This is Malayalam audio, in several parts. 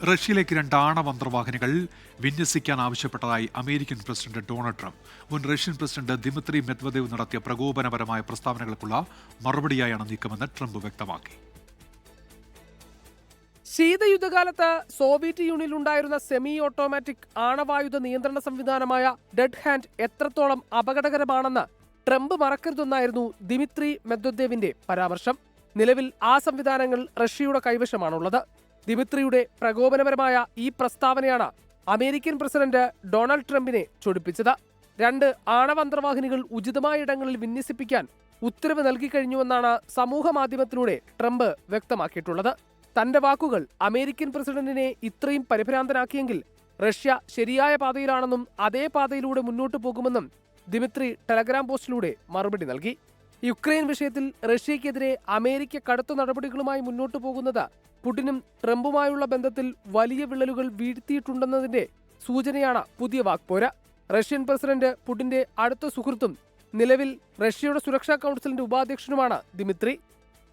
റഷ്യയിലേക്ക് 2 ആണവ അന്തർവാഹിനികൾ വിന്യസിക്കാൻ ആവശ്യപ്പെട്ടതായി അമേരിക്കൻ പ്രസിഡന്റ് ഡൊണാൾഡ് ട്രംപ്. മുൻ റഷ്യൻ പ്രസിഡന്റ് ദിമിത്രി മെദ്വദേവ് നടത്തിയ പ്രകോപനപരമായ പ്രസ്താവനകൾക്കുള്ള മറുപടിയായാണ് നീക്കമെന്ന് ട്രംപ് വ്യക്തമാക്കി. ശീതയുദ്ധകാലത്ത് സോവിയറ്റ് യൂണിയനിലുണ്ടായിരുന്ന സെമി ഓട്ടോമാറ്റിക് ആണവായുധ നിയന്ത്രണ സംവിധാനമായ ഡെഡ് ഹാൻഡ് എത്രത്തോളം അപകടകരമാണെന്ന് ട്രംപ് മറക്കരുതെന്നായിരുന്നു ദിമിത്രി മെദ്വദേവിന്റെ പരാമർശം. നിലവിൽ ആ സംവിധാനങ്ങൾ റഷ്യയുടെ കൈവശമാണുള്ളത്. ദിമിത്രിയുടെ പ്രകോപനപരമായ ഈ പ്രസ്താവനയാണ് അമേരിക്കൻ പ്രസിഡന്റ് ഡൊണാൾഡ് ട്രംപിനെ ചൊടിപ്പിച്ചത്. 2 ആണവ അന്തർവാഹിനികൾ ഉചിതമായ ഇടങ്ങളിൽ വിന്യസിപ്പിക്കാൻ ഉത്തരവ് നൽകിക്കഴിഞ്ഞുവെന്നാണ് സമൂഹ മാധ്യമത്തിലൂടെ ട്രംപ് വ്യക്തമാക്കിയിട്ടുള്ളത്. തന്റെ വാക്കുകൾ അമേരിക്കൻ പ്രസിഡന്റിനെ ഇത്രയും പരിഭ്രാന്തനാക്കിയെങ്കിൽ റഷ്യ ശരിയായ പാതയിലാണെന്നും അതേ പാതയിലൂടെ മുന്നോട്ടു പോകുമെന്നും ദിമിത്രി ടെലഗ്രാം പോസ്റ്റിലൂടെ മറുപടി നൽകി. യുക്രൈൻ വിഷയത്തിൽ റഷ്യക്കെതിരെ അമേരിക്ക കടുത്ത നടപടികളുമായി മുന്നോട്ടു പോകുന്നത് പുടിനും ട്രംപുമായുള്ള ബന്ധത്തിൽ വലിയ വിള്ളലുകൾ വീഴ്ത്തിയിട്ടുണ്ടെന്നതിന്റെ സൂചനയാണ് പുതിയ വാക്പോര. റഷ്യൻ പ്രസിഡന്റ് പുടിന്റെ അടുത്ത സുഹൃത്തും നിലവിൽ റഷ്യയുടെ സുരക്ഷാ കൗൺസിലിന്റെ ഉപാധ്യക്ഷനുമാണ് ദിമിത്രി.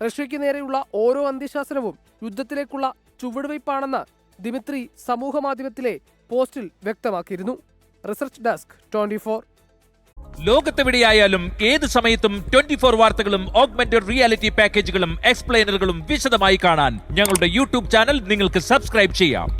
റഷ്യയ്ക്ക് നേരെയുള്ള ഓരോ അന്ത്യശാസനവും യുദ്ധത്തിലേക്കുള്ള ചുവടുവയ്പ്പാണെന്ന് ദിമിത്രി സമൂഹമാധ്യമത്തിലെ പോസ്റ്റിൽ വ്യക്തമാക്കിയിരുന്നു. Research desk 24. ലോകത്തെവിടെയായാലും ഏത് സമയത്തും 24 വാർത്തകളും ഓഗ്മെന്റഡ് റിയാലിറ്റി പാക്കേജുകളും എക്സ്പ്ലെയിനറുകളും വിശദമായി കാണാൻ ഞങ്ങളുടെ യൂട്യൂബ് ചാനൽ നിങ്ങൾക്ക് സബ്സ്ക്രൈബ് ചെയ്യാം.